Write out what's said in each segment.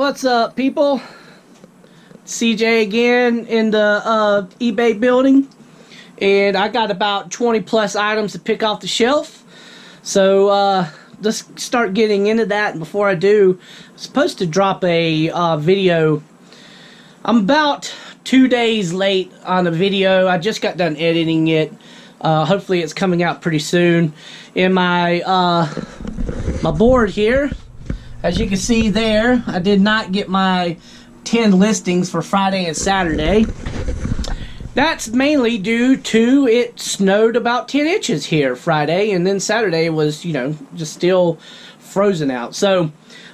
What's up, people? CJ again in the eBay building, and I got about 20 plus items to pick off the shelf. So let's start getting into that. And before I do, I'm supposed to drop a video. I'm about 2 days late on the video. I just got done editing it. Hopefully it's coming out pretty soon. In my my board here, as you can see there, I did not get my 10 listings for Friday and Saturday. That's mainly due to it snowed about 10 inches here Friday, and then Saturday was, you know, just still frozen out. So,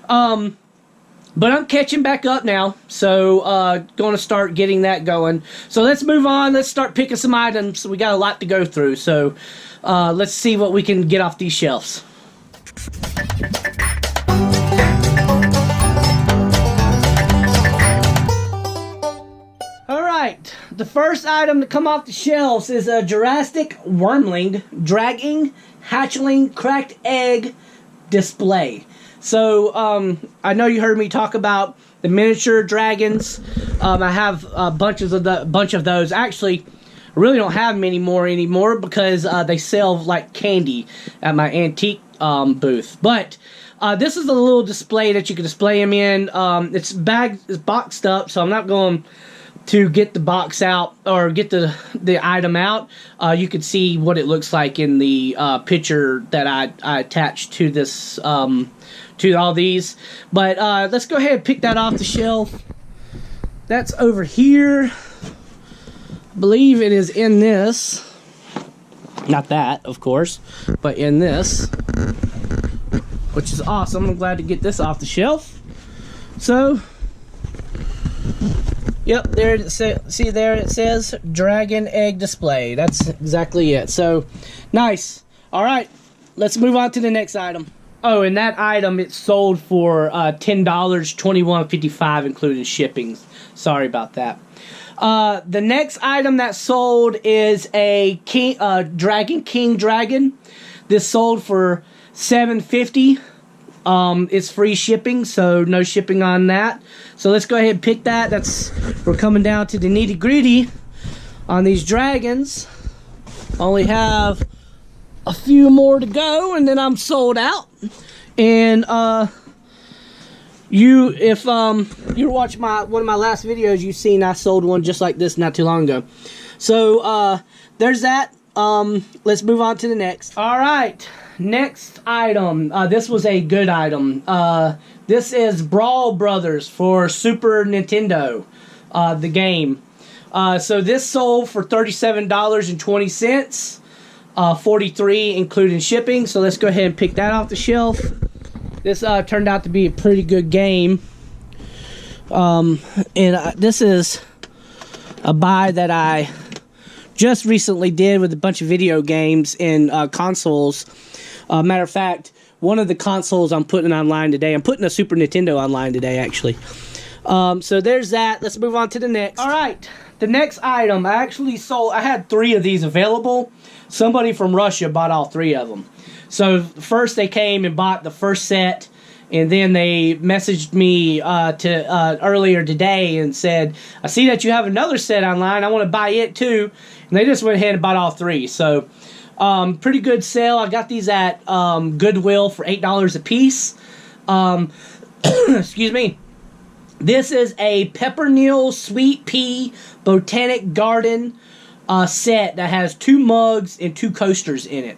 but I'm catching back up now, so going to start getting that going. So let's move on. Let's start picking some items. We got a lot to go through, so let's see what we can get off these shelves. Alright, the first item to come off the shelves is a Jurassic Wormling Dragging Hatchling Cracked Egg Display. So, I know you heard me talk about the miniature dragons. I have bunch of those. Actually, I really don't have many more anymore because they sell like candy at my antique booth. But this is a little display that you can display them in. It's boxed up, so I'm not going to get the box out or get the item out. You can see what it looks like in the picture that I attached to this to all these. But let's go ahead and pick that off the shelf. That's over here. I believe it is in this. Not that, of course, but in this, which is awesome. I'm glad to get this off the shelf. So, yep, there it see there it says Dragon Egg Display. That's exactly it. So, nice. All right, let's move on to the next item. Oh, and that item, it's sold for $10, $21.55 including shipping. Sorry about that. The next item that sold is a Dragon King Dragon. This sold for $7.50. It's free shipping, so no shipping on that. So let's go ahead and pick that. We're coming down to the nitty gritty on these dragons. Only have a few more to go, and then I'm sold out. And if you watch one of my last videos, you've seen I sold one just like this not too long ago. So there's that. Let's move on to the next. All right, next item. This was a good item. This is Brawl Brothers for Super Nintendo, the game. So this sold for $37.20, $43 including shipping. So let's go ahead and pick that off the shelf. This turned out to be a pretty good game. This is a buy that I just recently did with a bunch of video games and consoles. Matter of fact, one of the consoles I'm putting online today. I'm putting a Super Nintendo online today, actually. So there's that. Let's move on to the next. All right, the next item I actually sold. I had 3 of these available. Somebody from Russia bought all 3 of them. So first they came and bought the first set, and then they messaged me earlier today and said, I see that you have another set online. I want to buy it too. And they just went ahead and bought all 3. So pretty good sale. I got these at Goodwill for $8 a piece. Excuse me. This is a Pepperoni Sweet Pea Botanic Garden set that has 2 mugs and 2 coasters in it.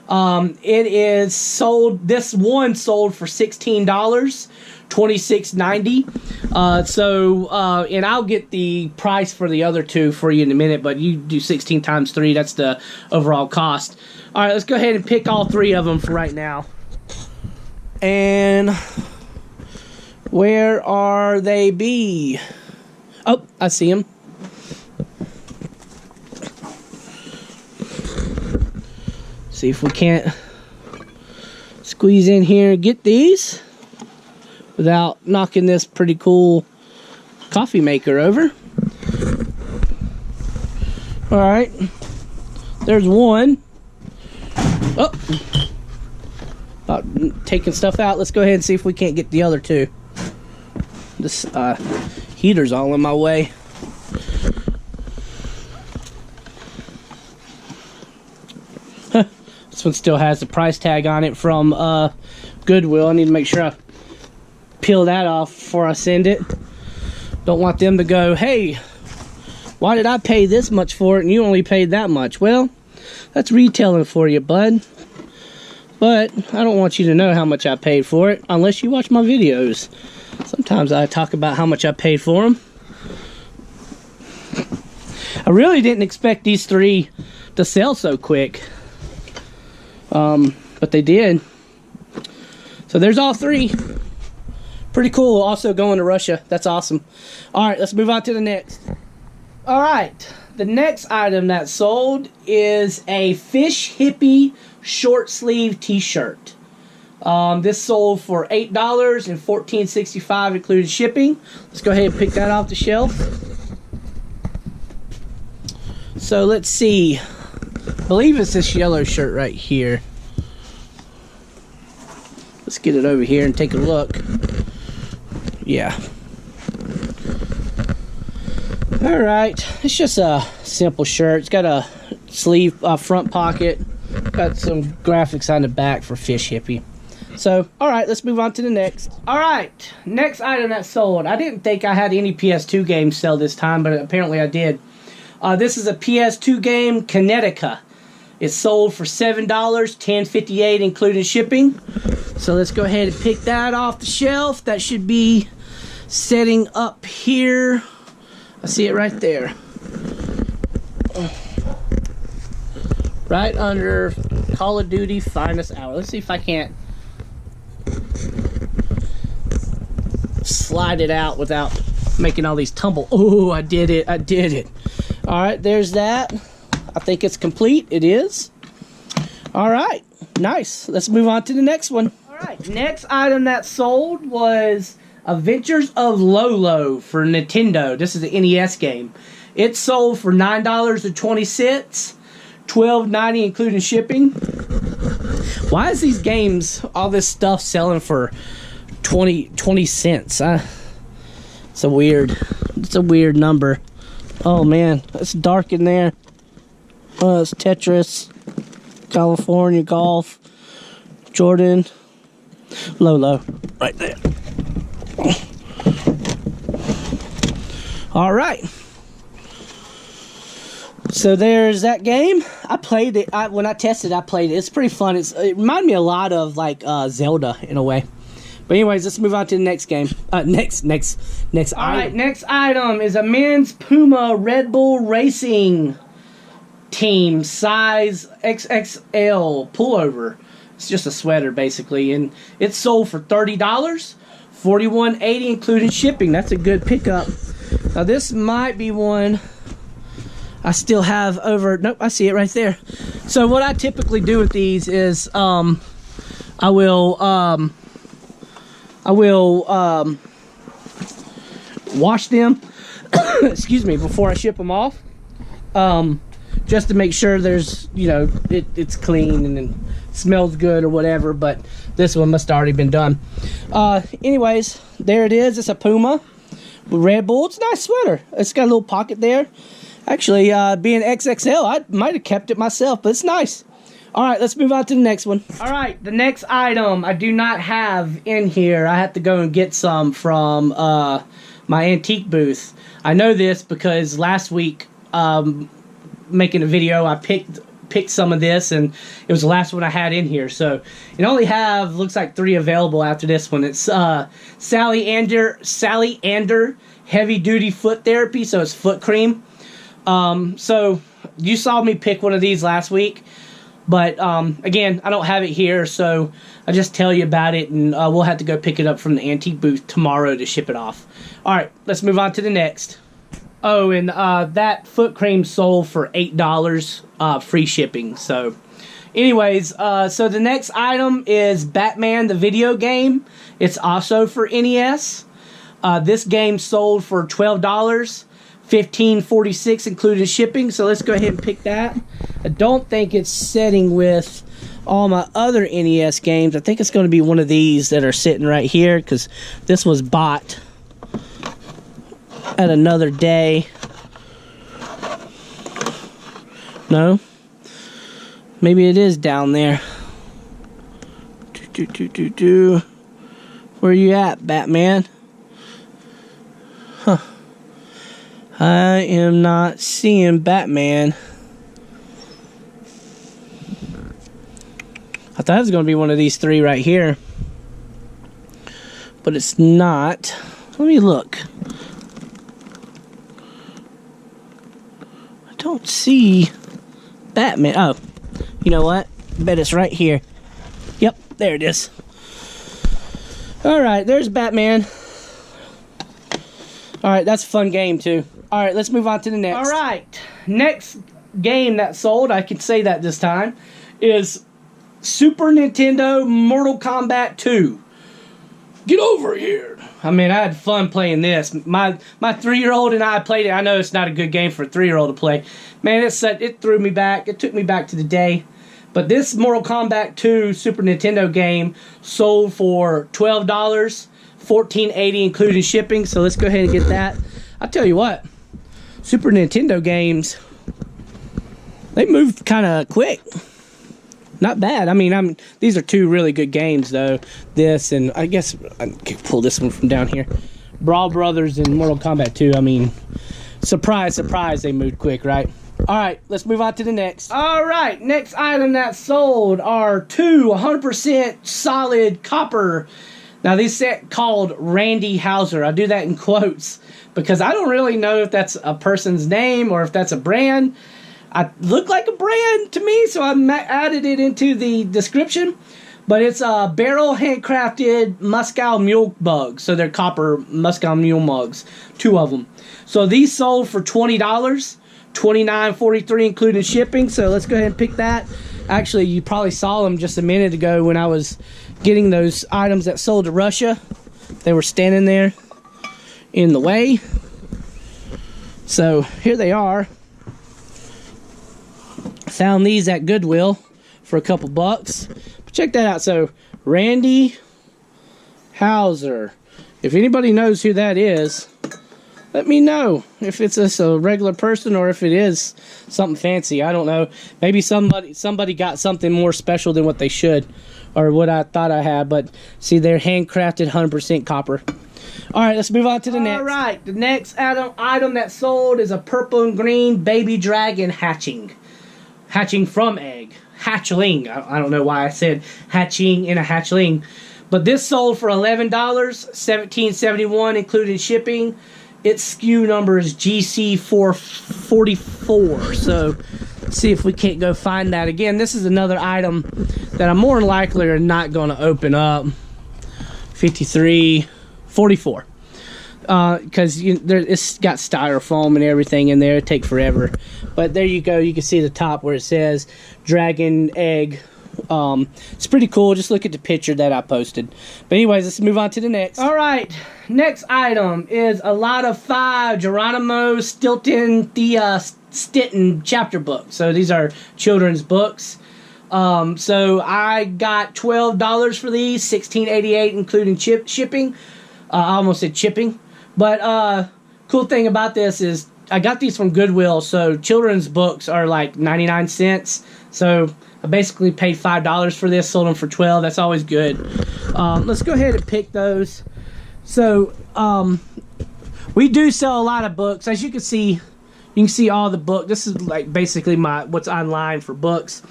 It is sold. This one sold for $16, $26.90. And I'll get the price for the other 2 for you in a minute. But you do 16 times 3. That's the overall cost. All right, let's go ahead and pick all 3 of them for right now. And where are they be? Oh, I see them. See if we can't squeeze in here and get these without knocking this pretty cool coffee maker over. Alright, there's one. Oh, about taking stuff out. Let's go ahead and see if we can't get the other 2. This heater's all in my way. This one still has the price tag on it from Goodwill. I need to make sure I peel that off before I send it. Don't want them to go, hey, why did I pay this much for it and you only paid that much? Well, that's retailing for you, bud. But I don't want you to know how much I paid for it unless you watch my videos. Sometimes I talk about how much I paid for them. I really didn't expect these three to sell so quick. But they did. So there's all three. Pretty cool. Also going to Russia. That's awesome. Alright, let's move on to the next. Alright, the next item that sold is a Fish Hippie short sleeve t-shirt. This sold for $8 and $14.65 including shipping. Let's go ahead and pick that off the shelf. So let's see. I believe it's this yellow shirt right here. Let's get it over here and take a look. Yeah. Alright, it's just a simple shirt. It's got a sleeve, front pocket. Got some graphics on the back for Fish Hippie. So, alright, let's move on to the next. Alright, next item that sold. I didn't think I had any PS2 games sell this time, but apparently I did. This is a PS2 game, Kinetica. It's sold for $7, $10.58 including shipping. So let's go ahead and pick that off the shelf. That should be setting up here. I see it right there. Right under Call of Duty Finest Hour. Let's see if I can't slide it out without making all these tumble. Oh, I did it. I did it. Alright, there's that. I think it's complete. It is. Alright, nice. Let's move on to the next one. Alright, next item that sold was Adventures of Lolo for Nintendo. This is an NES game. It sold for $9.20, $12.90 including shipping. Why is these games, all this stuff selling for 20 cents? It's a weird number. Oh man, it's dark in there. Oh, it's Tetris, California Golf, Jordan, Lolo, right there. All right. So there's that game. I played it. When I tested, I played it. It's pretty fun. It reminded me a lot of like Zelda in a way. But anyways, let's move on to the next game. Next item. All right, next item is a men's Puma Red Bull Racing Team size XXL pullover. It's just a sweater basically, and it's sold for $30, $41.80 including shipping. That's a good pickup. Now this might be one I still have over. Nope, I see it right there. So what I typically do with these is I will wash them excuse me, before I ship them off, just to make sure there's, you know, it's clean and it smells good or whatever. But this one must have already been done. Anyways, there it is. It's a Puma Red Bull. It's a nice sweater. It's got a little pocket there. Actually, being XXL, I might have kept it myself, but it's nice. Alright, let's move on to the next one. Alright, the next item I do not have in here. I have to go and get some from my antique booth. I know this because last week, making a video, I picked some of this, and it was the last one I had in here. So it only looks like 3 available after this one. It's Sally Ander Heavy Duty Foot Therapy, so it's foot cream. So you saw me pick one of these last week, but again, I don't have it here, so I just tell you about it, and we'll have to go pick it up from the antique booth tomorrow to ship it off. Alright, let's move on to the next. Oh, and that foot cream sold for $8, free shipping. So anyways, so the next item is Batman the video game. It's also for NES. This game sold for $12, $15.46 including shipping. So let's go ahead and pick that. I don't think it's setting with all my other NES games. I think it's going to be one of these that are sitting right here, because this was bought at another day. No? Maybe it is down there. Where you at, Batman? Huh. I am not seeing Batman. I thought it was going to be one of these three right here. But it's not. Let me look. I don't see Batman. Oh, you know what? I bet it's right here. Yep, there it is. Alright, there's Batman. Alright, that's a fun game too. Alright, let's move on to the next. Alright, next game that sold, I can say that this time, is Super Nintendo Mortal Kombat 2. Get over here. I mean, I had fun playing this. My 3-year-old and I played it. I know it's not a good game for a 3-year-old to play. Man, it threw me back. It took me back to the day. But this Mortal Kombat 2 Super Nintendo game sold for $12, $14.80 including shipping. So let's go ahead and get that. I'll tell you what, Super Nintendo games, they move kind of quick. Not bad. I mean, these are two really good games, though. This, and I guess I can pull this one from down here. Brawl Brothers and Mortal Kombat 2. I mean, surprise, surprise, they moved quick, right? Alright, let's move on to the next. Alright, next item that sold are two 100% solid copper. Now, these set called Randy Houser. I do that in quotes because I don't really know if that's a person's name or if that's a brand. I look like a brand to me, so I added it into the description. But it's a barrel handcrafted Moscow Mule mug. So they're copper Moscow Mule mugs. Two of them. So these sold for $20. $29.43 including shipping. So let's go ahead and pick that. Actually, you probably saw them just a minute ago when I was getting those items that sold to Russia. They were standing there in the way. So here they are. Found these at Goodwill for a couple bucks. But check that out. So Randy Houser. If anybody knows who that is, let me know if it's just a regular person or if it is something fancy. I don't know. Maybe somebody got something more special than what they should, or what I thought I had. But see, they're handcrafted 100% copper. All right, let's move on to the next. All right, the next item that sold is a purple and green baby dragon hatching from egg. Hatchling. I don't know why I said hatching in a hatchling. But this sold for $11, $17.71 including shipping. Its SKU number is GC444. So let's see if we can't go find that. Again, this is another item that I'm more than likely are not going to open up. 5344. Because it's got styrofoam and everything in there. It take forever. But there you go. You can see the top where it says Dragon Egg. It's pretty cool. Just look at the picture that I posted. But anyways, let's move on to the next. Alright, next item is a lot of 5 Geronimo Stilton Thea Stinton chapter books. So these are children's books. So I got $12 for these, $16.88 including shipping. I almost said chipping. But cool thing about this is I got these from Goodwill. So children's books are like 99 cents. So I basically paid $5 for this, sold them for $12. That's always good. Let's go ahead and pick those. So we do sell a lot of books. As you can see all the books. This is like basically what's online for books.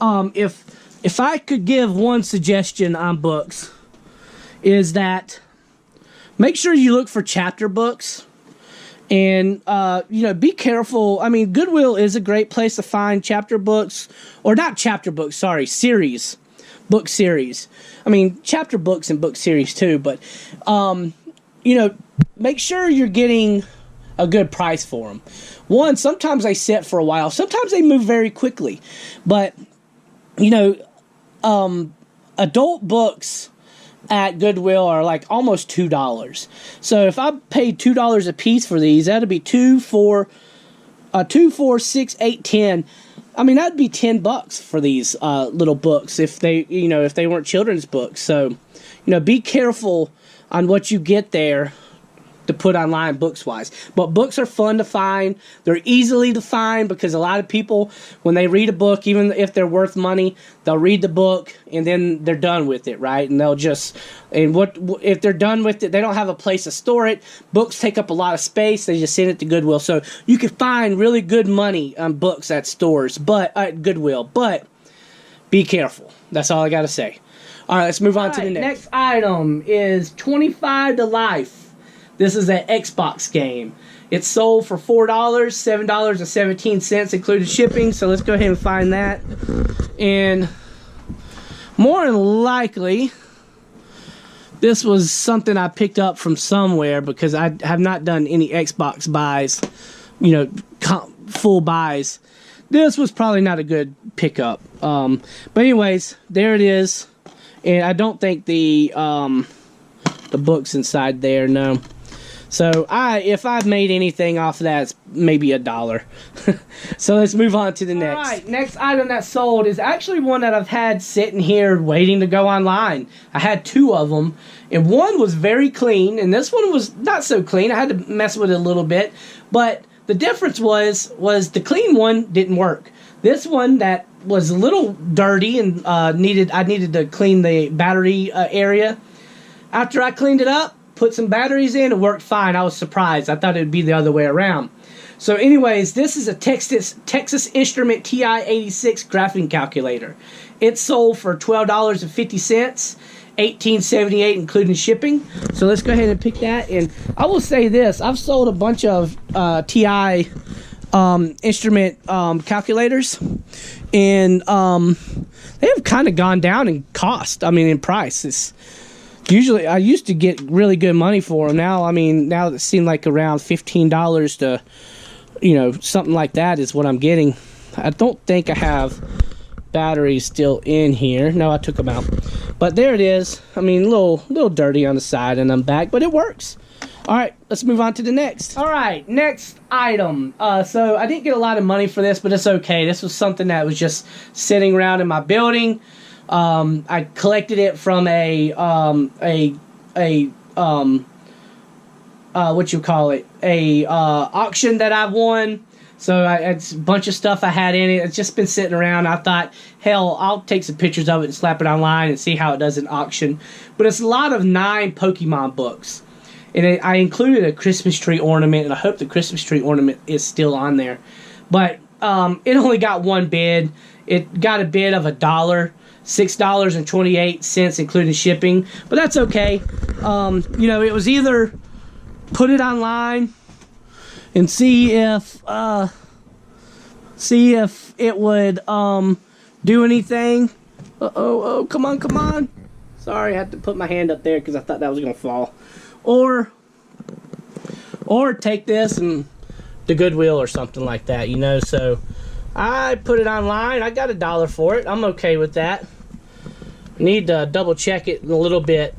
If I could give one suggestion on books, is that make sure you look for chapter books. And, be careful. I mean, Goodwill is a great place to find chapter books. Or not chapter books, sorry, series. Book series. I mean, chapter books and book series too. But, make sure you're getting a good price for them. One, sometimes they sit for a while. Sometimes they move very quickly. But, adult books at Goodwill are like almost $2. So if I paid $2 a piece for these, that'd be 2, 4, 6, 8, 10. I mean, that'd be $10 for these little books if they weren't children's books. So, be careful on what you get there to put online books-wise. But books are fun to find. They're easily to find because a lot of people, when they read a book, even if they're worth money, they'll read the book and then they're done with it, right? And they'll just, and if they're done with it, they don't have a place to store it. Books take up a lot of space. They just send it to Goodwill. So you can find really good money on books at stores, but at Goodwill. But be careful. That's all I got to say. All right, let's move on to the next item is 25 to Life. This is an Xbox game. It's sold for $4, $7.17 included shipping. So let's go ahead and find that. And more than likely, this was something I picked up from somewhere because I have not done any Xbox buys, you know, full buys. This was probably not a good pickup. But anyways, there it is. And I don't think the book's inside there, no. So if I've made anything off of that, it's maybe $1. So let's move on to the next. All right, next item that sold is actually one that I've had sitting here waiting to go online. I had 2 of them, and one was very clean, and this one was not so clean. I had to mess with it a little bit, but the difference was the clean one didn't work. This one that was a little dirty and I needed to clean the battery area. After I cleaned it up, put some batteries in, it worked fine. I was surprised. I thought it would be the other way around. So anyways, this is a Texas Instrument TI-86 graphing calculator. It sold for $12.50, $18.78 including shipping. So let's go ahead and pick that. And I will say this, I've sold a bunch of TI instrument calculators, and they have kind of gone down in cost. I mean, in price. It's usually, I used to get really good money for them. Now, I mean, now it seems like around $15 to, you know, something like that is what I'm getting. I don't think I have batteries still in here. No, I took them out. But there it is. I mean, a little dirty on the side and I'm back, but it works. All right, let's move on to the next. All right, next item. So I didn't get a lot of money for this, but it's okay. This was something that was just sitting around in my building. I collected it from auction that I won. So it's a bunch of stuff I had in it. It's just been sitting around. I thought, hell, I'll take some pictures of it and slap it online and see how it does in auction. But it's a lot of 9 Pokemon books. And I included a Christmas tree ornament, and I hope the Christmas tree ornament is still on there. But it only got one bid. It got a bid of $1, $6.28 including shipping. But that's okay. You know, it was either put it online and see if it would do anything. Oh, come on. Sorry, I had to put my hand up there because I thought that was going to fall. Or take this and to Goodwill or something like that, you know. So I put it online. I got $1 for it. I'm okay with that. Need to double check it in a little bit.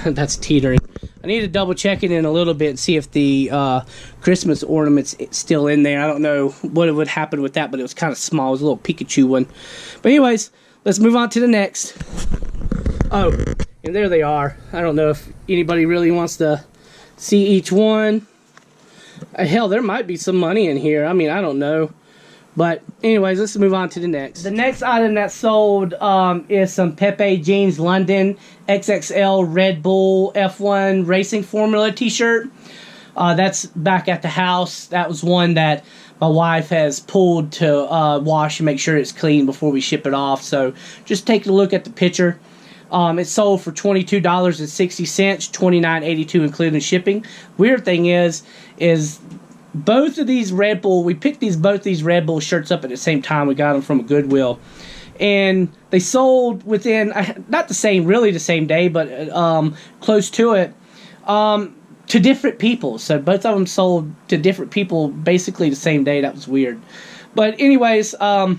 That's teetering. I need to double check it in a little bit and see if the Christmas ornament's still in there. I don't know what would happen with that, but it was kind of small. It was a little Pikachu one. But anyways, let's move on to the next. Oh, and there they are. I don't know if anybody really wants to see each one. Hell, there might be some money in here. I mean, I don't know. But anyways, let's move on to the next. The next item that sold is some Pepe Jeans London XXL Red Bull F1 Racing Formula t-shirt. That's back at the house. That was one that my wife has pulled to wash and make sure it's clean before we ship it off. So just take a look at the picture. It sold for $22.60, $29.82 including shipping. Weird thing is both of these Red Bull, we picked both these Red Bull shirts up at the same time. We got them from a Goodwill. And they sold within, not really the same day, but close to it, to different people. So both of them sold to different people basically the same day. That was weird. But anyways, yeah,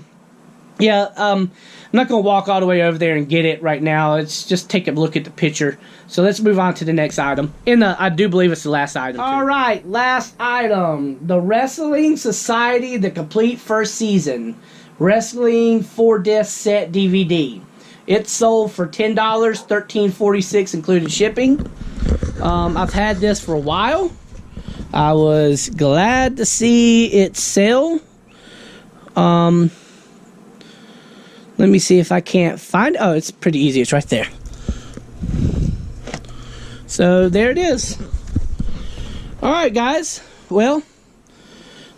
I'm not going to walk all the way over there and get it right now. Let's just take a look at the picture. So let's move on to the next item. I do believe it's the last item, too. All right, last item. The Wrestling Society, the complete first season. Wrestling 4-disc set DVD. It sold for $10, $13.46 including shipping. I've had this for a while. I was glad to see it sell. Let me see if I can't find. Oh, it's pretty easy. It's right there. So there it is. All right, guys. Well,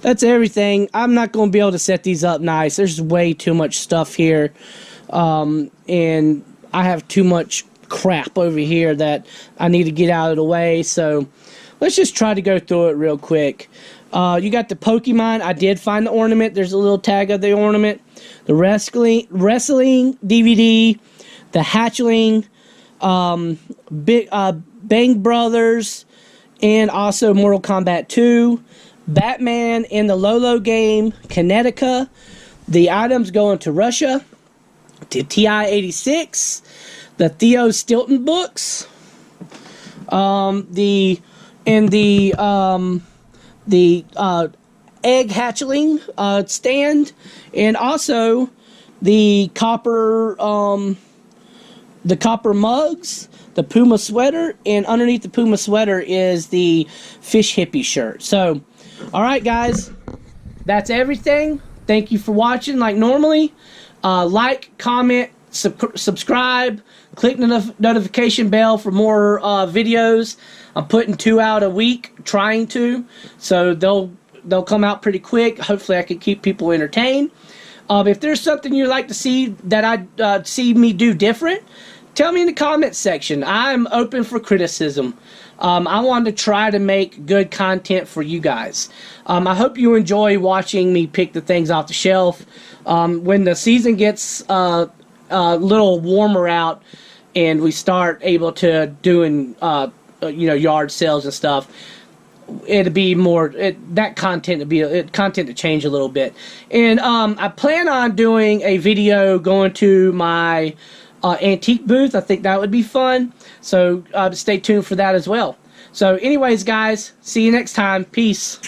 that's everything. I'm not going to be able to set these up nice. There's way too much stuff here. And I have too much crap over here that I need to get out of the way. So let's just try to go through it real quick. You got the Pokemon. I did find the ornament. There's a little tag of the ornament. The wrestling DVD. The Hatchling. Bang Brothers. And also Mortal Kombat 2. Batman in the Lolo game. Kinetica. The items going to Russia. The TI-86. The Theo Stilton books. The egg hatchling stand, and also the copper mugs, the Puma sweater, and underneath the Puma sweater is the Fish Hippie shirt. So, all right, guys, that's everything. Thank you for watching. Like normally, like, comment, subscribe, click the notification bell for more videos. I'm putting 2 out a week, trying to, so they'll come out pretty quick. Hopefully I can keep people entertained. If there's something you'd like to see that I see me do different, tell me in the comments section. I'm open for criticism. I want to try to make good content for you guys. I hope you enjoy watching me pick the things off the shelf. When the season gets a little warmer out and we start able to doing yard sales and stuff, it'll be more that content to be content to change a little bit. And I plan on doing a video going to my antique booth. I think that would be fun, so stay tuned for that as well. So anyways, guys, see you next time. Peace.